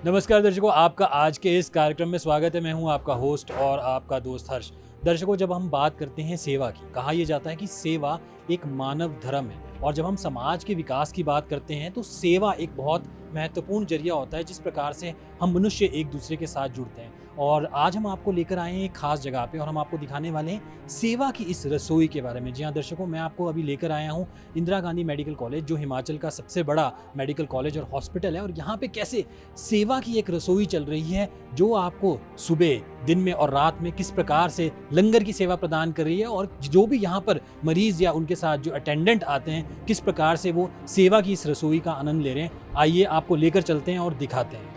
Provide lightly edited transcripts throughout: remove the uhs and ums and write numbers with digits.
नमस्कार दर्शकों, आपका आज के इस कार्यक्रम में स्वागत है। मैं हूं आपका होस्ट और आपका दोस्त हर्ष। दर्शकों, जब हम बात करते हैं सेवा की, कहा यह जाता है कि सेवा एक मानव धर्म है। और जब हम समाज के विकास की बात करते हैं तो सेवा एक बहुत महत्वपूर्ण जरिया होता है जिस प्रकार से हम मनुष्य एक दूसरे के साथ जुड़ते हैं। और आज हम आपको लेकर आए हैं एक खास जगह पे और हम आपको दिखाने वाले हैं सेवा की इस रसोई के बारे में। जी हाँ दर्शकों, मैं आपको अभी लेकर आया हूँ इंदिरा गांधी मेडिकल कॉलेज, जो हिमाचल का सबसे बड़ा मेडिकल कॉलेज और हॉस्पिटल है। और यहाँ पे कैसे सेवा की एक रसोई चल रही है जो आपको सुबह, दिन में और रात में किस प्रकार से लंगर की सेवा प्रदान कर रही है। और जो भी यहाँ पर मरीज या उनके साथ जो अटेंडेंट आते हैं, किस प्रकार से वो सेवा की इस रसोई का आनंद ले रहे हैं। आइए आपको लेकर चलते हैं और दिखाते हैं।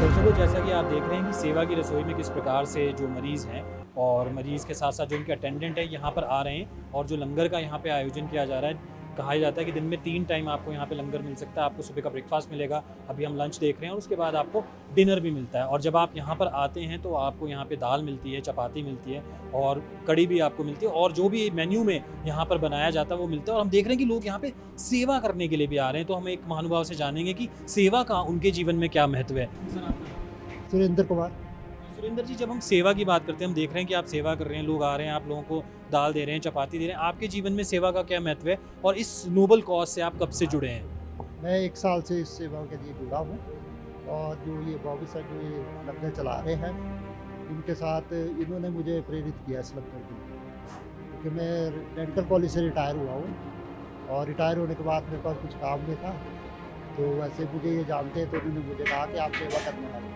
दर्शकों, जैसा कि आप देख रहे हैं कि सेवा की रसोई में किस प्रकार से जो मरीज़ हैं और मरीज़ के साथ साथ जो उनके अटेंडेंट हैं यहाँ पर आ रहे हैं। और जो लंगर का यहाँ पे आयोजन किया जा रहा है, कहा जाता है कि दिन में 3 टाइम आपको यहाँ पे लंगर मिल सकता है। आपको सुबह का ब्रेकफास्ट मिलेगा, अभी हम लंच देख रहे हैं, और उसके बाद आपको डिनर भी मिलता है। और जब आप यहाँ पर आते हैं तो आपको यहाँ पे दाल मिलती है, चपाती मिलती है और कड़ी भी आपको मिलती है। और जो भी मेन्यू में यहाँ पर बनाया जाता है वो मिलता है। और हम देख रहे हैं कि लोग यहाँ पे सेवा करने के लिए भी आ रहे हैं। तो हम एक महानुभाव से जानेंगे कि सेवा का उनके जीवन में क्या महत्व है। सर, आपका सुरेंद्र कुमार। सुरेंद्र जी, जब हम सेवा की बात करते हैं, हम देख रहे हैं कि आप सेवा कर रहे हैं, लोग आ रहे हैं, आप लोगों को दाल दे रहे हैं, चपाती दे रहे हैं। आपके जीवन में सेवा का क्या महत्व है और इस नोबल कॉज से आप कब से जुड़े हैं? मैं 1 साल से इस सेवा के लिए जुड़ा हूँ। और जो ये बॉबी सर जो ये लंगर चला रहे हैं, इनके साथ इन्होंने मुझे प्रेरित किया इस लंगर के लिए, क्योंकि मैं मेडिकल कॉलेज से रिटायर हुआ हूँ। और रिटायर होने के बाद मेरे पास कुछ काम नहीं था, तो वैसे मुझे ये जानते हैं, तो उन्होंने मुझे कहा कि आप सेवा करने वाले।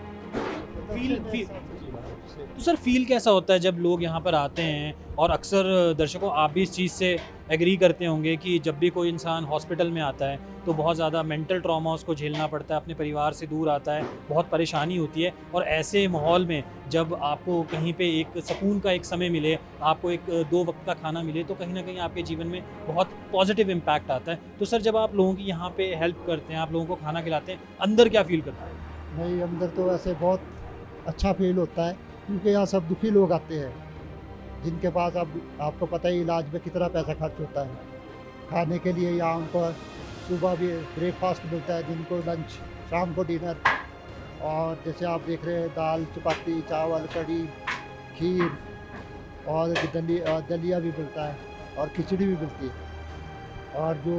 तो सर, फील कैसा होता है जब लोग यहाँ पर आते हैं? और अक्सर दर्शकों, आप भी इस चीज़ से एग्री करते होंगे कि जब भी कोई इंसान हॉस्पिटल में आता है तो बहुत ज़्यादा मेंटल ट्रॉमा उसको झेलना पड़ता है, अपने परिवार से दूर आता है, बहुत परेशानी होती है। और ऐसे माहौल में जब आपको कहीं पे एक सुकून का एक समय मिले, आपको एक 2 वक्त का खाना मिले, तो कहीं ना कहीं आपके जीवन में बहुत पॉजिटिव इम्पैक्ट आता है। तो सर, जब आप लोगों की यहाँ पे हेल्प करते हैं, आप लोगों को खाना खिलाते हैं, अंदर क्या फील करता है? नहीं, अंदर तो वैसे बहुत अच्छा फील होता है, क्योंकि यहाँ सब दुखी लोग आते हैं, जिनके पास अब आपको पता ही इलाज में कितना पैसा खर्च होता है। खाने के लिए यहाँ उनको सुबह भी ब्रेकफास्ट मिलता है, दिन को लंच, शाम को डिनर। और जैसे आप देख रहे हैं, दाल, चपाती, चावल, कड़ी, खीर और दलिया भी मिलता है और खिचड़ी भी मिलती है। और जो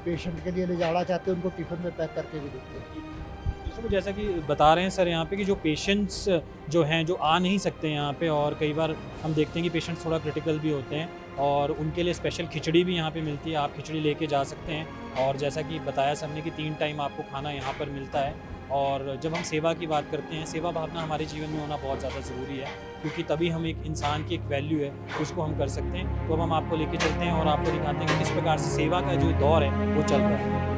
पेशेंट के लिए ले जाना चाहते हैं, उनको टिफ़िन में पैक करके भी देते हैं। तो जैसा कि बता रहे हैं सर यहाँ पे कि जो पेशेंट्स जो हैं, जो आ नहीं सकते यहाँ पे, और कई बार हम देखते हैं कि पेशेंट्स थोड़ा क्रिटिकल भी होते हैं, और उनके लिए स्पेशल खिचड़ी भी यहाँ पे मिलती है। आप खिचड़ी लेके जा सकते हैं। और जैसा कि बताया सर ने कि 3 टाइम आपको खाना यहाँ पर मिलता है। और जब हम सेवा की बात करते हैं, सेवा भावना हमारे जीवन में होना बहुत ज़्यादा ज़रूरी है, क्योंकि तभी हम एक इंसान की एक वैल्यू है उसको हम कर सकते हैं। तो अब हम आपको लेके चलते हैं और आपको दिखाते हैं कि किस प्रकार से सेवा का जो दौर है वो चल रहा है।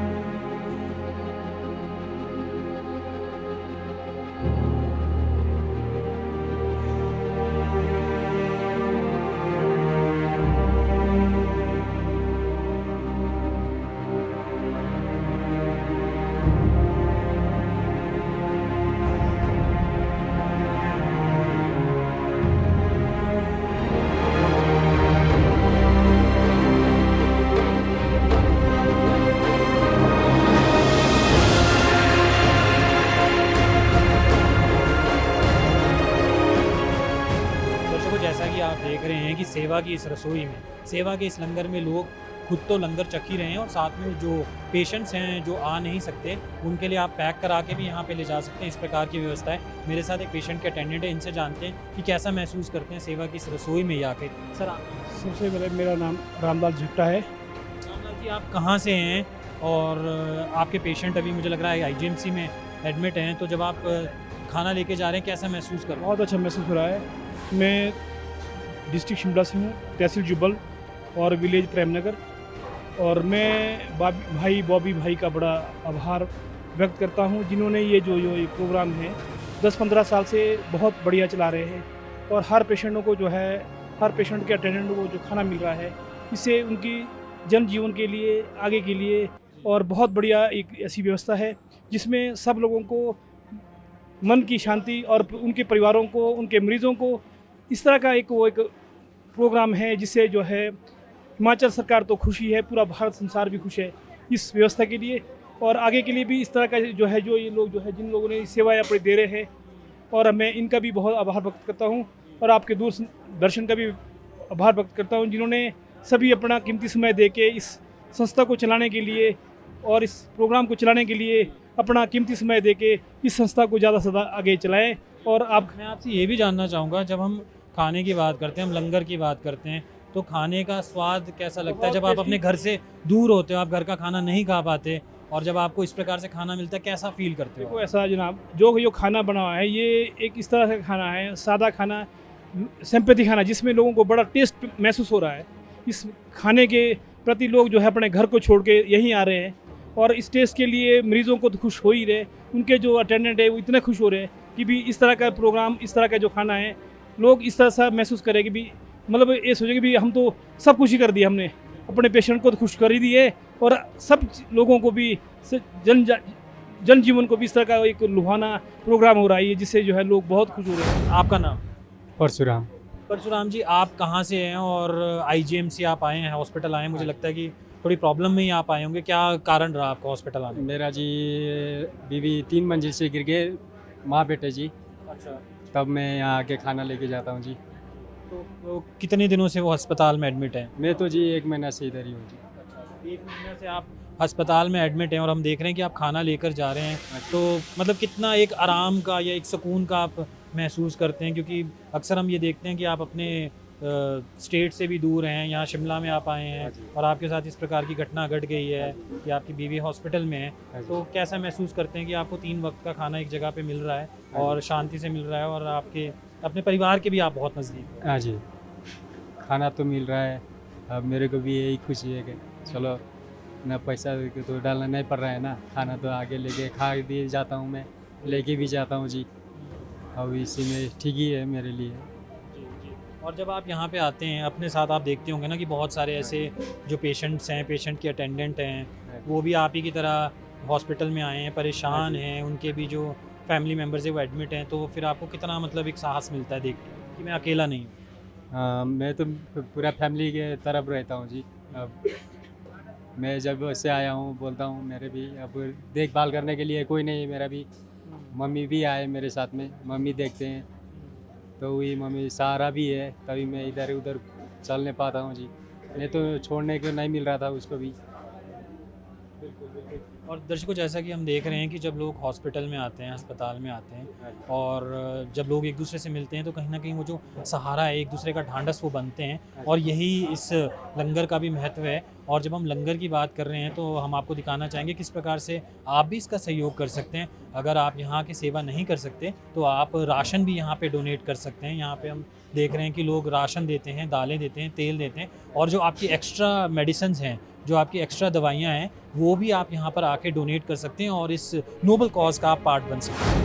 दर्शकों, जैसा कि आप देख रहे हैं कि सेवा की इस रसोई में, सेवा के इस लंगर में लोग खुद तो लंगर चख ही रहे हैं और साथ में जो पेशेंट्स हैं जो आ नहीं सकते उनके लिए आप पैक करा के भी यहाँ पे ले जा सकते हैं, इस प्रकार की व्यवस्था है। मेरे साथ एक पेशेंट के अटेंडेंट है, इनसे जानते हैं कि कैसा महसूस करते हैं सेवा की इस रसोई में आके। सर सबसे पहले मेरा नाम रामलाल झट्टा है। रामलाल जी, आप कहाँ से हैं और आपके पेशेंट अभी मुझे लग रहा है आईजीएमसी में एडमिट हैं, तो जब आप खाना लेके जा रहे हैं कैसा महसूस कर रहे हैं? बहुत अच्छा महसूस हो रहा है। मैं डिस्ट्रिक्ट शिमला से हूँ, तहसील जुब्बल और विलेज प्रेमनगर, और मैं भाई बॉबी भाई का बड़ा आभार व्यक्त करता हूँ जिन्होंने ये प्रोग्राम है 10-15 साल से बहुत बढ़िया चला रहे हैं। और हर पेशेंटों को जो है, हर पेशेंट के अटेंडेंट को जो खाना मिल रहा है, इससे उनकी जनजीवन के लिए, आगे के लिए और बहुत बढ़िया एक ऐसी व्यवस्था है जिसमें सब लोगों को मन की शांति और उनके परिवारों को, उनके मरीजों को इस तरह का एक प्रोग्राम है जिससे जो है हिमाचल सरकार तो खुशी है, पूरा भारत संसार भी खुश है इस व्यवस्था के लिए। और आगे के लिए भी इस तरह का जो है, जो ये लोग जो है, जिन लोगों ने सेवाएं अपनी दे रहे हैं, और मैं इनका भी बहुत आभार व्यक्त करता हूँ और आपके दूरदर्शन का भी आभार व्यक्त करता हूँ जिन्होंने सभी अपना कीमती समय दे के इस संस्था को चलाने के लिए और इस प्रोग्राम को चलाने के लिए अपना कीमती समय दे के इस संस्था को ज़्यादा से ज़्यादा आगे चलाएं। और मैं आपसे ये भी जानना चाहूँगा, जब हम खाने की बात करते हैं, हम लंगर की बात करते हैं, तो खाने का स्वाद कैसा लगता है जब आप अपने घर से दूर होते हो, आप घर का खाना नहीं खा पाते, और जब आपको इस प्रकार से खाना मिलता है कैसा फील करते हो? देखो ऐसा जनाब, जो खाना बना हुआ है ये एक इस तरह का खाना है, सादा खाना, सिंपैथी खाना, जिसमें लोगों को बड़ा टेस्ट महसूस हो रहा है। इस खाने के प्रति लोग जो है अपने घर को छोड़ के यहीं आ रहे हैं, और इस टेस्ट के लिए मरीजों को तो खुश हो ही रहे, उनके जो अटेंडेंट है वो इतने खुश हो रहे हैं कि भी इस तरह का प्रोग्राम, इस तरह का जो खाना है, लोग इस तरह से महसूस करें कि भी मतलब ये सोचे कि भी हम तो सब कुछ ही कर दिया, हमने अपने पेशेंट को तो खुश कर ही दिए और सब लोगों को भी जनजीवन को भी इस तरह का एक लुभाना प्रोग्राम हो रहा है जिससे जो है लोग बहुत खुश हो रहे हैं। आपका नाम? परशुराम। परशुराम जी, आप कहाँ से हैं और आईजीएमसी आप आए हैं, हॉस्पिटल आए हैं, मुझे लगता है कि थोड़ी प्रॉब्लम में ही आप आए होंगे, क्या कारण रहा आपका हॉस्पिटल आने में? मेरा जी बीवी 3 मंजिल से गिर गए, माँ बेटे जी, अच्छा, तब मैं यहाँ आके खाना लेके जाता हूँ जी। तो कितने दिनों से वो अस्पताल में एडमिट हैं? मैं तो जी 1 महीना से इधर ही हूँ जी। अच्छा, 1 महीने से आप अस्पताल में एडमिट हैं और हम देख रहे हैं कि आप खाना लेकर जा रहे हैं, तो मतलब कितना एक आराम का या एक सुकून का आप महसूस करते हैं? क्योंकि अक्सर हम ये देखते हैं कि आप अपने स्टेट से भी दूर हैं, यहाँ शिमला में आप आए हैं और आपके साथ इस प्रकार की घटना घट गई है कि आपकी बीवी हॉस्पिटल में है, तो कैसा महसूस करते हैं कि आपको 3 वक्त का खाना एक जगह पे मिल रहा है और शांति से मिल रहा है और आपके अपने परिवार के भी आप बहुत नज़दीक हैं? हाँ जी, खाना तो मिल रहा है, अब मेरे को भी यही खुशी है कि चलो ना पैसा तो डालना नहीं पड़ रहा है ना, खाना तो आगे लेके खा दिए जाता हूँ, मैं लेके भी जाता हूँ जी। अब इसी में ठीक ही है मेरे लिए। और जब आप यहाँ पे आते हैं, अपने साथ आप देखते होंगे ना कि बहुत सारे ऐसे जो पेशेंट्स हैं, पेशेंट के अटेंडेंट हैं, वो भी आप ही की तरह हॉस्पिटल में आए हैं, परेशान हैं, उनके भी जो फैमिली मेम्बर्स हैं वो एडमिट हैं, तो फिर आपको कितना मतलब एक साहस मिलता है देख के कि मैं अकेला नहीं हूँ? मैं तो पूरा फैमिली के तरफ रहता हूँ जी। अब मैं जब से आया हूँ बोलता हूँ, मेरे भी अब देखभाल करने के लिए कोई नहीं है, मेरा भी मम्मी भी आए मेरे साथ में, मम्मी देखते हैं, तो वही मम्मी सहारा भी है, तभी मैं इधर उधर चल नहीं पाता हूँ जी, नहीं तो छोड़ने को नहीं मिल रहा था उसको भी। बिल्कुल बिल्कुल। और दर्शकों, जैसा कि हम देख रहे हैं कि जब लोग हॉस्पिटल में आते हैं, अस्पताल में आते हैं और जब लोग एक दूसरे से मिलते हैं तो कहीं ना कहीं वो जो सहारा है, एक दूसरे का ढांढस वो बनते हैं और यही इस लंगर का भी महत्व है। और जब हम लंगर की बात कर रहे हैं तो हम आपको दिखाना चाहेंगे किस प्रकार से आप भी इसका सहयोग कर सकते हैं। अगर आप यहाँ की सेवा नहीं कर सकते तो आप राशन भी यहाँ पे डोनेट कर सकते हैं। यहाँ पे हम देख रहे हैं कि लोग राशन देते हैं, दालें देते हैं, तेल देते हैं और जो आपकी एक्स्ट्रा मेडिसिन्स हैं, जो आपकी एक्स्ट्रा दवाइयाँ हैं, वो भी आप यहाँ पर आके डोनेट कर सकते हैं और इस नोबल कॉज का आप पार्ट बन सकते हैं।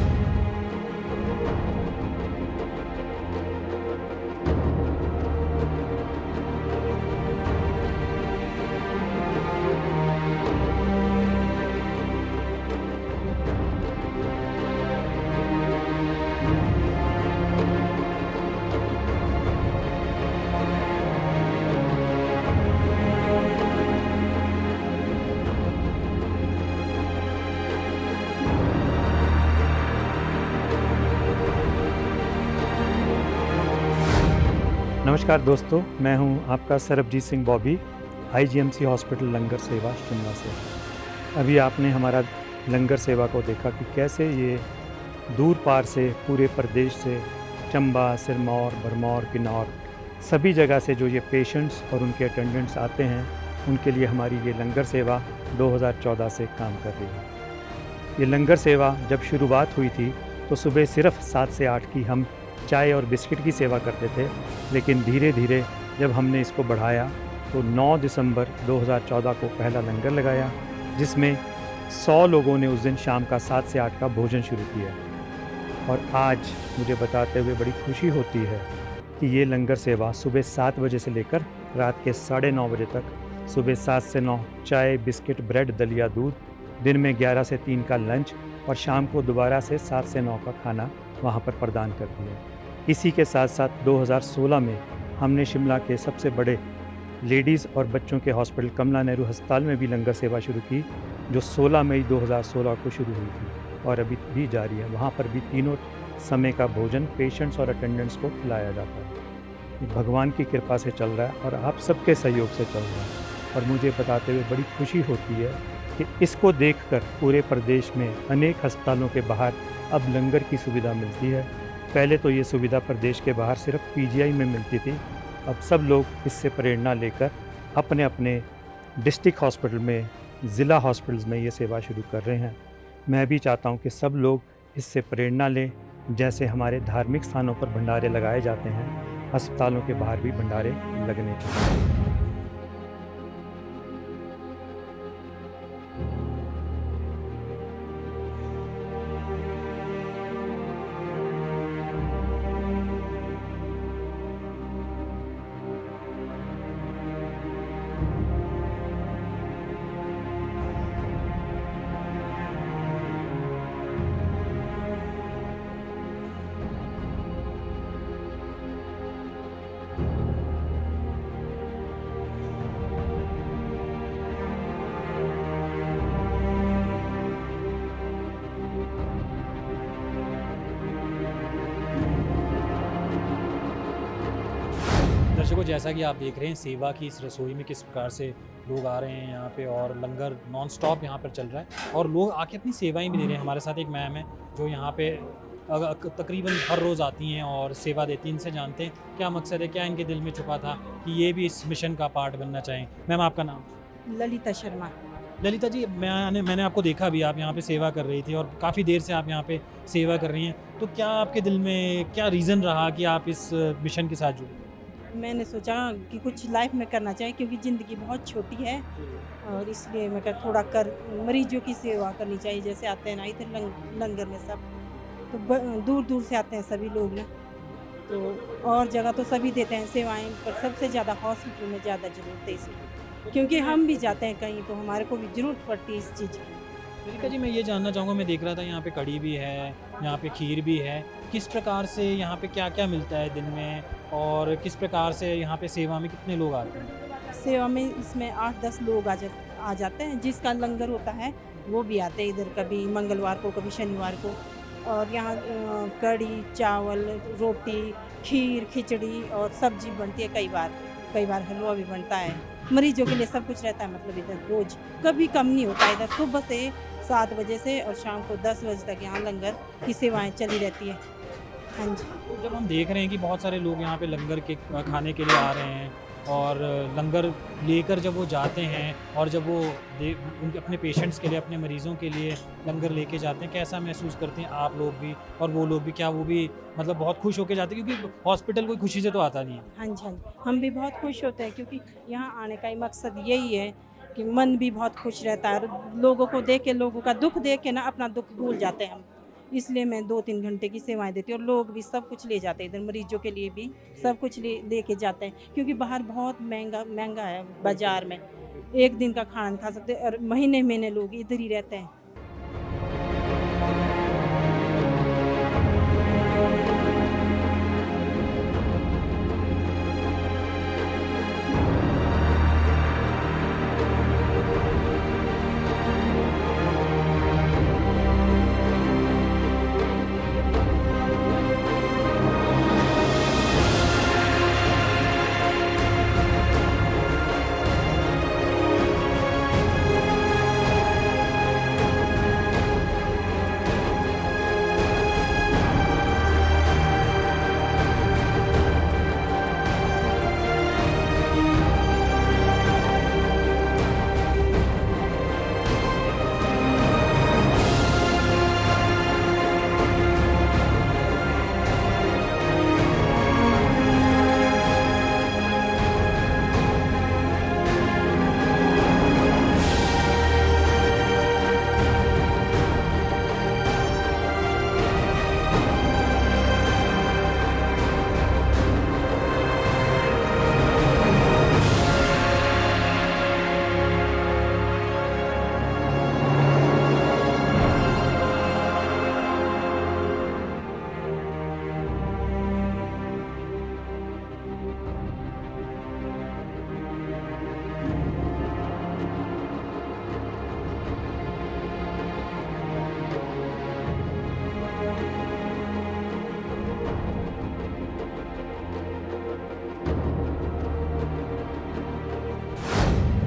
नमस्कार दोस्तों, मैं हूं आपका सरबजीत सिंह बॉबी, आईजीएमसी हॉस्पिटल लंगर सेवा शिमला से। अभी आपने हमारा लंगर सेवा को देखा कि कैसे ये दूर पार से, पूरे प्रदेश से, चंबा, सिरमौर, भरमौर, किन्नौर, सभी जगह से जो ये पेशेंट्स और उनके अटेंडेंट्स आते हैं, उनके लिए हमारी ये लंगर सेवा 2014 से काम कर रही है। ये लंगर सेवा जब शुरुआत हुई थी तो सुबह सिर्फ 7 से 8 की हम चाय और बिस्किट की सेवा करते थे, लेकिन धीरे धीरे जब हमने इसको बढ़ाया तो 9 दिसंबर 2014 को पहला लंगर लगाया, जिसमें 100 लोगों ने उस दिन शाम का 7 से 8 का भोजन शुरू किया। और आज मुझे बताते हुए बड़ी खुशी होती है कि ये लंगर सेवा सुबह 7 बजे से लेकर रात के 9:30 बजे तक, सुबह 7 से 9 चाय, बिस्किट, ब्रेड, दलिया, दूध, दिन में 11 से 3 का लंच और शाम को दोबारा से 7 से 9 का खाना वहाँ पर प्रदान करती है। इसी के साथ साथ 2016 में हमने शिमला के सबसे बड़े लेडीज़ और बच्चों के हॉस्पिटल कमला नेहरू अस्पताल में भी लंगर सेवा शुरू की, जो 16 मई 2016 को शुरू हुई थी और अभी भी जारी है। वहाँ पर भी तीनों समय का भोजन पेशेंट्स और अटेंडेंट्स को खिलाया जाता है। ये भगवान की कृपा से चल रहा है और आप सबके सहयोग से चल रहा है। और मुझे बताते हुए बड़ी खुशी होती है कि इसको देखकर पूरे प्रदेश में अनेक अस्पतालों के बाहर अब लंगर की सुविधा मिलती है। पहले तो ये सुविधा प्रदेश के बाहर सिर्फ पीजीआई में मिलती थी, अब सब लोग इससे प्रेरणा लेकर अपने अपने डिस्ट्रिक्ट हॉस्पिटल में, ज़िला हॉस्पिटल्स में ये सेवा शुरू कर रहे हैं। मैं भी चाहता हूँ कि सब लोग इससे प्रेरणा लें। जैसे हमारे धार्मिक स्थानों पर भंडारे लगाए जाते हैं, अस्पतालों के बाहर भी भंडारे लगने चाहिए। दर्शकों, जैसा कि आप देख रहे हैं सेवा की इस रसोई में किस प्रकार से लोग आ रहे हैं यहाँ पे और लंगर नॉन स्टॉप यहाँ पर चल रहा है और लोग आके अपनी सेवाएं भी दे रहे हैं। हमारे साथ एक मैम है जो यहाँ पे तकरीबन हर रोज़ आती हैं और सेवा देती हैं। इनसे जानते हैं क्या मकसद है, क्या इनके दिल में छुपा था कि ये भी इस मिशन का पार्ट बनना चाहें। मैम, आपका नाम? ललिता शर्मा। ललिता जी, मैंने आपको देखा भी, आप यहाँ पे सेवा कर रही थी और काफ़ी देर से आप यहाँ पे सेवा कर रही हैं, तो क्या आपके दिल में क्या रीज़न रहा कि आप इस मिशन के साथ जुड़े? मैंने सोचा कि कुछ लाइफ में करना चाहिए क्योंकि ज़िंदगी बहुत छोटी है और इसलिए मैं थोड़ा कर मरीजों की सेवा करनी चाहिए। जैसे आते हैं ना इधर लंगर में सब, तो दूर दूर से आते हैं सभी लोग ना, तो और जगह तो सभी देते हैं सेवाएं, पर सबसे ज़्यादा हॉस्पिटल में ज़्यादा ज़रूरत है इसलिए, क्योंकि हम भी जाते हैं कहीं तो हमारे को भी ज़रूरत पड़ती है इस चीज़ की। ललिता जी, मैं ये जानना चाहूँगा, मैं देख रहा था यहाँ पे कढ़ी भी है, यहाँ पे खीर भी है, किस प्रकार से यहाँ पे क्या क्या मिलता है दिन में और किस प्रकार से यहाँ पे सेवा में कितने लोग आते हैं? सेवा में इसमें 8-10 लोग आ जाते हैं। जिसका लंगर होता है वो भी आते हैं इधर, कभी मंगलवार को, कभी शनिवार को। और यहाँ कढ़ी, चावल, रोटी, खीर, खिचड़ी और सब्जी बनती है। कई बार हलवा भी बनता है। मरीजों के लिए सब कुछ रहता है, मतलब इधर रोज कभी कम नहीं होता। इधर सुबह से 7 बजे से और शाम को 10 बजे तक यहाँ लंगर की सेवाएं चली रहती है। हाँ जी। तो जब हम देख रहे हैं कि बहुत सारे लोग यहाँ पे लंगर के खाने के लिए आ रहे हैं और लंगर लेकर जब वो जाते हैं और जब वो उनके अपने पेशेंट्स के लिए, अपने मरीज़ों के लिए लंगर लेके जाते हैं, कैसा महसूस करते हैं आप लोग भी और वो लोग भी? क्या वो भी मतलब बहुत खुश होकर जाते हैं? क्योंकि हॉस्पिटल कोई खुशी से तो आता नहीं है। हाँ जी, हाँ जी, हम भी बहुत खुश होते हैं क्योंकि यहाँ आने का ही मकसद यही है कि मन भी बहुत खुश रहता है और लोगों को देख के, लोगों का दुख देख के ना अपना दुख भूल जाते हैं हम। इसलिए मैं 2-3 घंटे की सेवाएं देती हूँ और लोग भी सब कुछ ले जाते हैं, इधर मरीजों के लिए भी सब कुछ लेके जाते हैं क्योंकि बाहर बहुत महंगा है बाजार में। एक दिन का खाना नहीं खा सकते और महीने महीने लोग इधर ही रहते हैं।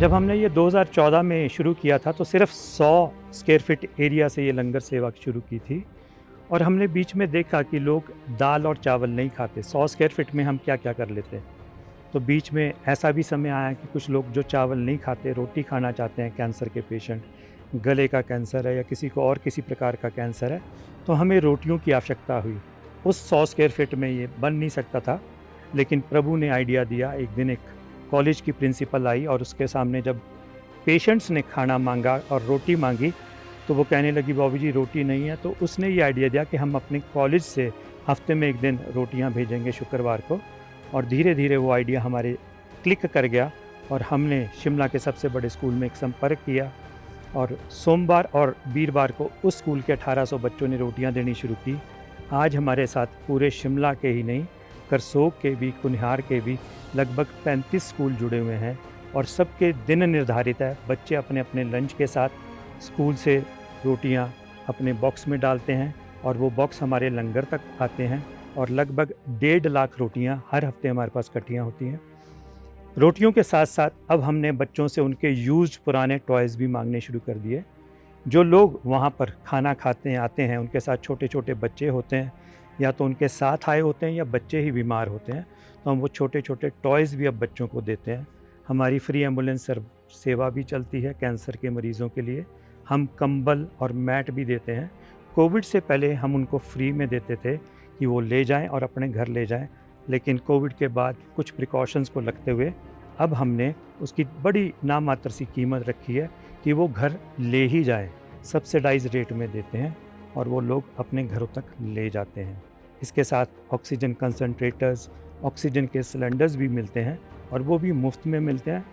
जब हमने ये 2014 में शुरू किया था तो सिर्फ 100 स्क्वायर फीट एरिया से ये लंगर सेवा शुरू की थी और हमने बीच में देखा कि लोग दाल और चावल नहीं खाते। 100 स्क्वायर फीट में हम क्या क्या कर लेते। तो बीच में ऐसा भी समय आया कि कुछ लोग जो चावल नहीं खाते, रोटी खाना चाहते हैं, कैंसर के पेशेंट, गले का कैंसर है या किसी को और किसी प्रकार का कैंसर है, तो हमें रोटियों की आवश्यकता हुई। उस 100 स्क्वायर फीट में ये बन नहीं सकता था, लेकिन प्रभु ने आइडिया दिया। एक दिन एक कॉलेज की प्रिंसिपल आई और उसके सामने जब पेशेंट्स ने खाना मांगा और रोटी मांगी तो वो कहने लगी, बॉबी जी रोटी नहीं है। तो उसने ये आइडिया दिया कि हम अपने कॉलेज से हफ्ते में एक दिन रोटियां भेजेंगे शुक्रवार को। और धीरे धीरे वो आइडिया हमारे क्लिक कर गया और हमने शिमला के सबसे बड़े स्कूल में एक संपर्क किया और सोमवार और वीरवार को उस स्कूल के 1800 बच्चों ने रोटियां देनी शुरू की। आज हमारे साथ पूरे शिमला के ही नहीं, करसोग के भी, कुनिहार के भी लगभग 35 स्कूल जुड़े हुए हैं और सबके दिन निर्धारित है। बच्चे अपने अपने लंच के साथ स्कूल से रोटियां अपने बॉक्स में डालते हैं और वो बॉक्स हमारे लंगर तक आते हैं और लगभग 1.5 लाख रोटियां हर हफ्ते हमारे पास इकट्ठियाँ होती हैं। रोटियों के साथ साथ अब हमने बच्चों से उनके यूज्ड पुराने टॉयज़ भी मांगने शुरू कर दिए। जो लोग वहाँ पर खाना खाते हैं, आते हैं, उनके साथ छोटे छोटे बच्चे होते हैं या तो उनके साथ आए होते हैं या बच्चे ही बीमार होते हैं, तो हम वो छोटे छोटे टॉयज़ भी अब बच्चों को देते हैं। हमारी फ्री एम्बुलेंस सेवा भी चलती है कैंसर के मरीज़ों के लिए। हम कंबल और मैट भी देते हैं। कोविड से पहले हम उनको फ्री में देते थे कि वो ले जाएं और अपने घर ले जाएं, लेकिन कोविड के बाद कुछ प्रिकॉशंस को लगते हुए अब हमने उसकी बड़ी नामात्र सी कीमत रखी है कि वो घर ले ही जाएं। सब्सिडाइज रेट में देते हैं और वो लोग अपने घरों तक ले जाते हैं। इसके साथ ऑक्सीजन कंसनट्रेटर्स, ऑक्सीजन के सिलेंडर्स भी मिलते हैं और वो भी मुफ्त में मिलते हैं,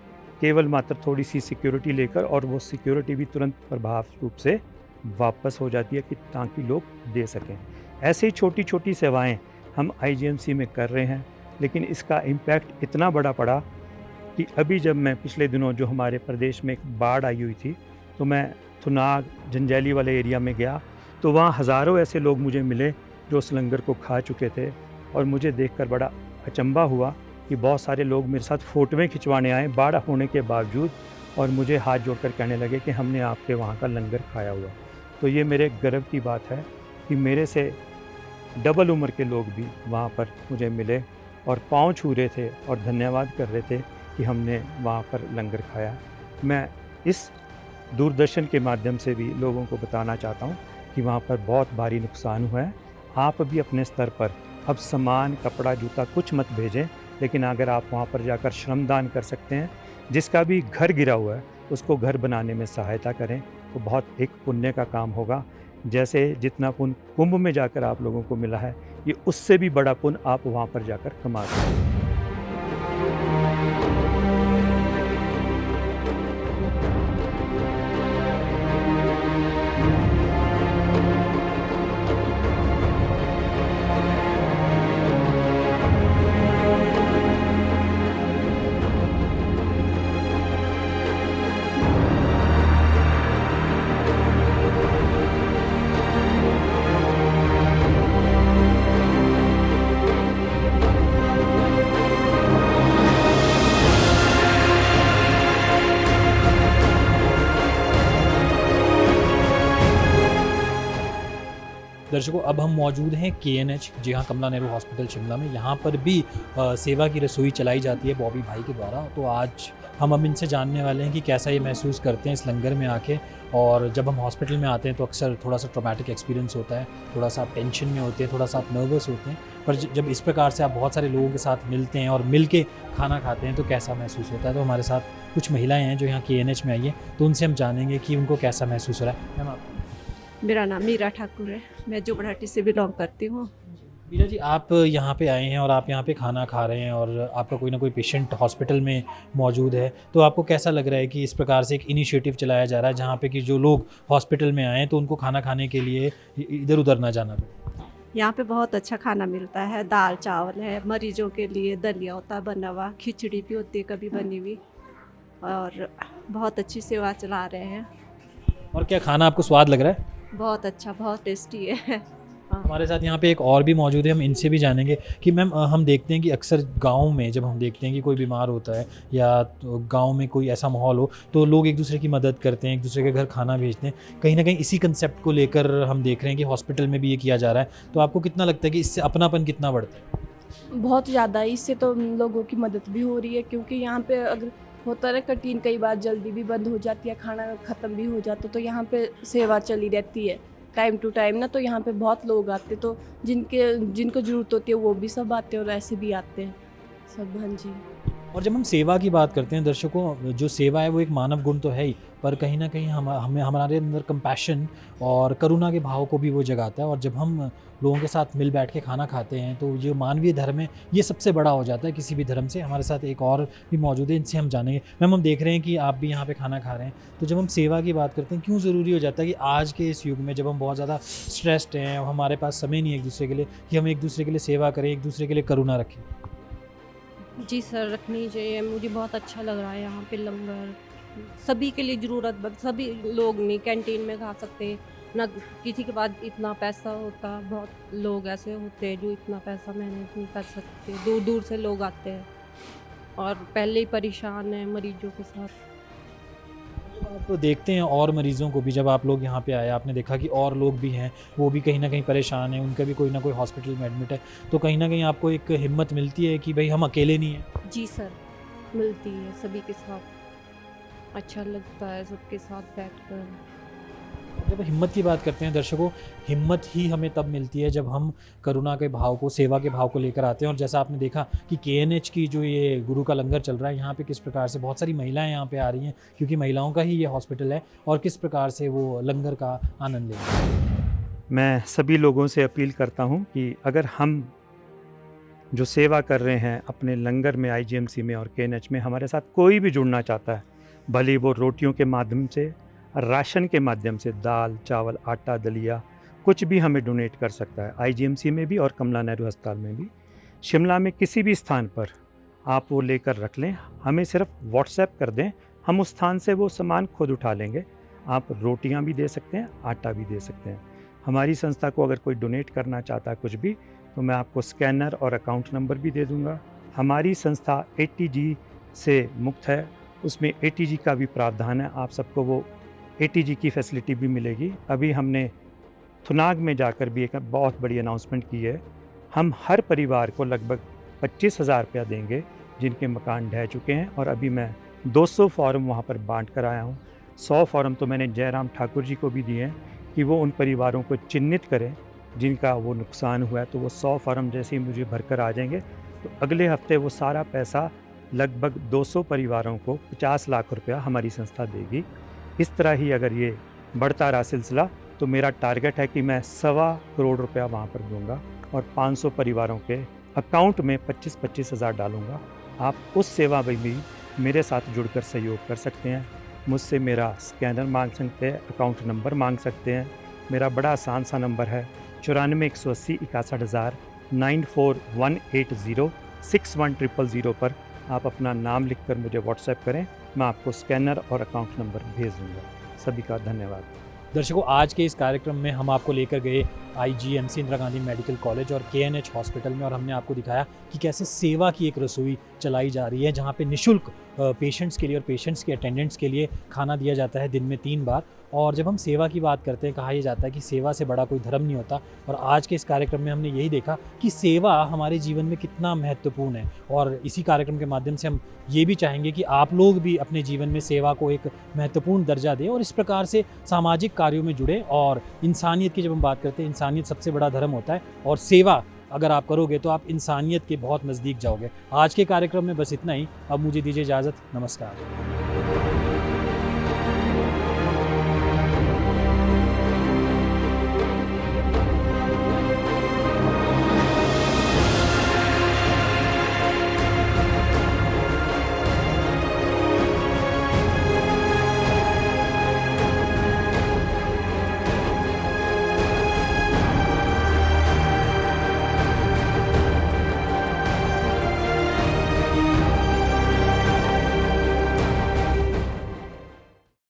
केवल मात्र थोड़ी सी सिक्योरिटी लेकर, और वो सिक्योरिटी भी तुरंत प्रभाव रूप से वापस हो जाती है कि ताकि लोग दे सकें। ऐसे ही छोटी छोटी सेवाएं हम IGMC में कर रहे हैं, लेकिन इसका इम्पैक्ट इतना बड़ा पड़ा कि अभी जब मैं पिछले दिनों जो हमारे प्रदेश में एक बाढ़ आई हुई थी, तो मैं थुनाग जंजैली वाले एरिया में गया, तो वहाँ हज़ारों ऐसे लोग मुझे मिले जो उस लंगर को खा चुके थे और मुझे देखकर बड़ा अचंभा हुआ कि बहुत सारे लोग मेरे साथ फ़ोटोएँ खिंचवाने आए बाढ़ होने के बावजूद, और मुझे हाथ जोड़कर कहने लगे कि हमने आपके वहाँ का लंगर खाया हुआ। तो ये मेरे गर्व की बात है कि मेरे से डबल उम्र के लोग भी वहाँ पर मुझे मिले और पाँव छू रहे थे और धन्यवाद कर रहे थे कि हमने वहाँ पर लंगर खाया। मैं इस दूरदर्शन के माध्यम से भी लोगों को बताना चाहता हूँ कि वहाँ पर बहुत भारी नुकसान हुआ है। आप भी अपने स्तर पर अब सामान, कपड़ा, जूता कुछ मत भेजें, लेकिन अगर आप वहाँ पर जाकर श्रमदान कर सकते हैं, जिसका भी घर गिरा हुआ है उसको घर बनाने में सहायता करें, तो बहुत एक पुण्य का काम होगा। जैसे जितना पुण्य कुंभ में जाकर आप लोगों को मिला है, ये उससे भी बड़ा पुण्य आप वहाँ पर जाकर कमा सकते हैं। दर्शकों, अब हम मौजूद हैं KNH, जी हाँ, कमला नेहरू हॉस्पिटल शिमला में। यहाँ पर भी सेवा की रसोई चलाई जाती है बॉबी भाई के द्वारा। तो आज हम अब इनसे जानने वाले हैं कि कैसा ये महसूस करते हैं इस लंगर में आके। और जब हम हॉस्पिटल में आते हैं तो अक्सर थोड़ा सा ट्रॉमेटिक एक्सपीरियंस होता है, थोड़ा सा आप टेंशन में होते हैं, थोड़ा सा आप नर्वस होते हैं, पर जब इस प्रकार से आप बहुत सारे लोगों के साथ मिलते हैं और मिल के खाना खाते हैं तो कैसा महसूस होता है। तो हमारे साथ कुछ महिलाएँ हैं जो यहाँ KNH में आई हैं, तो उनसे हम जानेंगे कि उनको कैसा महसूस हो रहा है। मैम, आप? मेरा नाम मीरा ठाकुर है, मैं जुबड़ाटी से बिलोंग करती हूँ। मीरा जी, आप यहाँ पे आए हैं और आप यहाँ पे खाना खा रहे हैं और आपका कोई ना कोई पेशेंट हॉस्पिटल में मौजूद है, तो आपको कैसा लग रहा है कि इस प्रकार से एक इनिशिएटिव चलाया जा रहा है जहाँ पे कि जो लोग हॉस्पिटल में आए हैं तो उनको खाना खाने के लिए इधर उधर ना जाना पड़े? यहाँ पे बहुत अच्छा खाना मिलता है, दाल चावल है, मरीजों के लिए दलिया होता है बना हुआ, खिचड़ी भी होती है कभी बनी हुई, और बहुत अच्छी सेवा चला रहे हैं। और क्या खाना आपको स्वाद लग रहा है? बहुत अच्छा, बहुत टेस्टी है। हमारे साथ यहाँ पे एक और भी मौजूद है, हम इनसे भी जानेंगे कि मैम, हम देखते हैं कि अक्सर गाँव में जब हम देखते हैं कि कोई बीमार होता है या तो गाँव में कोई ऐसा माहौल हो तो लोग एक दूसरे की मदद करते हैं, एक दूसरे के घर खाना भेजते हैं। कहीं ना कहीं इसी कंसेप्ट को लेकर हम देख रहे हैं कि हॉस्पिटल में भी ये किया जा रहा है। तो आपको कितना लगता है कि इससे अपनापन कितना बढ़ता है? बहुत ज़्यादा, इससे तो लोगों की मदद भी हो रही है, क्योंकि यहाँ पे अगर होता है कैंटीन कई बार जल्दी भी बंद हो जाती है, खाना ख़त्म भी हो जाता है, तो यहाँ पे सेवा चली रहती है टाइम टू टाइम ना। तो यहाँ पे बहुत लोग आते, तो जिनको ज़रूरत होती है वो भी सब आते हैं और ऐसे भी आते हैं सब। हाँ जी। और जब हम सेवा की बात करते हैं दर्शकों, जो सेवा है वो एक मानव गुण तो है ही, पर कहीं ना कहीं हमें हमारे अंदर कंपैशन और करुणा के भाव को भी वो जगाता है। और जब हम लोगों के साथ मिल बैठ के खाना खाते हैं तो जो मानवीय धर्म है ये सबसे बड़ा हो जाता है किसी भी धर्म से। हमारे साथ एक और भी मौजूद है, इनसे हम जानेंगे। मैम, हम देख रहे हैं कि आप भी यहाँ पे खाना खा रहे हैं, तो जब हम सेवा की बात करते हैं क्यों ज़रूरी हो जाता है कि आज के इस युग में जब हम बहुत ज़्यादा स्ट्रेस्ड हैं, हमारे पास समय नहीं है एक दूसरे के लिए, कि हम एक दूसरे के लिए सेवा करें, एक दूसरे के लिए करुणा रखें? जी सर, रखनी चाहिए। मुझे बहुत अच्छा लग रहा है यहाँ पे लंगर, सभी के लिए ज़रूरतमंद, सभी लोग नहीं कैंटीन में खा सकते, ना किसी के पास इतना पैसा होता। बहुत लोग ऐसे होते हैं जो इतना पैसा मैनेज नहीं कर सकते, दूर दूर से लोग आते हैं और पहले ही परेशान हैं मरीजों के साथ। आप देखते हैं और मरीज़ों को भी, जब आप लोग यहाँ पे आए आपने देखा कि और लोग भी हैं, वो भी कहीं ना कहीं परेशान हैं, उनका भी कोई ना कोई हॉस्पिटल में एडमिट है, तो कहीं ना कहीं आपको एक हिम्मत मिलती है कि भाई हम अकेले नहीं हैं। जी सर, मिलती है सभी के साथ, अच्छा लगता है सबके साथ बैठकर। जब हिम्मत की बात करते हैं दर्शकों, हिम्मत ही हमें तब मिलती है जब हम करुणा के भाव को, सेवा के भाव को लेकर आते हैं। और जैसा आपने देखा कि KNH की जो ये गुरु का लंगर चल रहा है, यहाँ पे किस प्रकार से बहुत सारी महिलाएं यहाँ पे आ रही हैं, क्योंकि महिलाओं का ही ये हॉस्पिटल है, और किस प्रकार से वो लंगर का आनंद ले रही हैं। मैं सभी लोगों से अपील करता हूँ कि अगर हम जो सेवा कर रहे हैं अपने लंगर में, IGMC में और KNH में, हमारे साथ कोई भी जुड़ना चाहता है, भले वो रोटियों के माध्यम से, राशन के माध्यम से, दाल चावल आटा दलिया कुछ भी हमें डोनेट कर सकता है। IGMC में भी और कमला नेहरू अस्पताल में भी। शिमला में किसी भी स्थान पर आप वो लेकर रख लें, हमें सिर्फ व्हाट्सएप कर दें, हम उस स्थान से वो सामान खुद उठा लेंगे। आप रोटियां भी दे सकते हैं, आटा भी दे सकते हैं। हमारी संस्था को अगर कोई डोनेट करना चाहता है कुछ भी, तो मैं आपको स्कैनर और अकाउंट नंबर भी दे दूंगा, हमारी संस्था ATG से मुक्त है, उसमें ATG का भी प्रावधान है। आप सबको वो ATG की फैसिलिटी भी मिलेगी। अभी हमने थुनाग में जाकर भी एक बहुत बड़ी अनाउंसमेंट की है। हम हर परिवार को लगभग 25,000 रुपया देंगे जिनके मकान ढह चुके हैं, और अभी मैं 200 फॉर्म वहाँ पर बांट कर आया हूँ। 100 फॉर्म तो मैंने जयराम ठाकुर जी को भी दिए हैं कि वो उन परिवारों को चिन्हित करें जिनका वो नुकसान हुआ है। तो वो 100 फॉर्म जैसे ही मुझे भरकर आ जाएंगे तो अगले हफ्ते वो सारा पैसा लगभग 200 परिवारों को 50 लाख रुपया हमारी संस्था देगी। इस तरह ही अगर ये बढ़ता रहा सिलसिला तो मेरा टारगेट है कि मैं 1.25 करोड़ रुपया वहाँ पर दूंगा और 500 परिवारों के अकाउंट में 25-25 हज़ार डालूंगा। आप उस सेवा में भी मेरे साथ जुड़कर सहयोग कर सकते हैं। मुझसे मेरा स्कैनर मांग सकते हैं, अकाउंट नंबर मांग सकते हैं। मेरा बड़ा आसान सा नंबर है 94 180 61,000 94 180 61,000 पर आप अपना नाम लिखकर मुझे व्हाट्सएप करें, मैं आपको स्कैनर और अकाउंट नंबर भेज दूँगा। सभी का धन्यवाद। दर्शकों, आज के इस कार्यक्रम में हम आपको लेकर गए IGMC Indira Gandhi medical college और KNH हॉस्पिटल में, और हमने आपको दिखाया कि कैसे सेवा की एक रसोई चलाई जा रही है जहां पे निःशुल्क पेशेंट्स के लिए और पेशेंट्स के अटेंडेंट्स के लिए खाना दिया जाता है दिन में 3 बार। और जब हम सेवा की बात करते हैं, कहा यह जाता है कि सेवा से बड़ा कोई धर्म नहीं होता, और आज के इस कार्यक्रम में हमने यही देखा कि सेवा हमारे जीवन में कितना महत्वपूर्ण है। और इसी कार्यक्रम के माध्यम से हम ये भी चाहेंगे कि आप लोग भी अपने जीवन में सेवा को एक महत्वपूर्ण दर्जा दें और इस प्रकार से सामाजिक कार्यों में जुड़े। और इंसानियत की जब हम बात करते हैं, इंसानियत सबसे बड़ा धर्म होता है, और सेवा अगर आप करोगे तो आप इंसानियत के बहुत नज़दीक जाओगे। आज के कार्यक्रम में बस इतना ही। अब मुझे दीजिए इजाज़त। नमस्कार।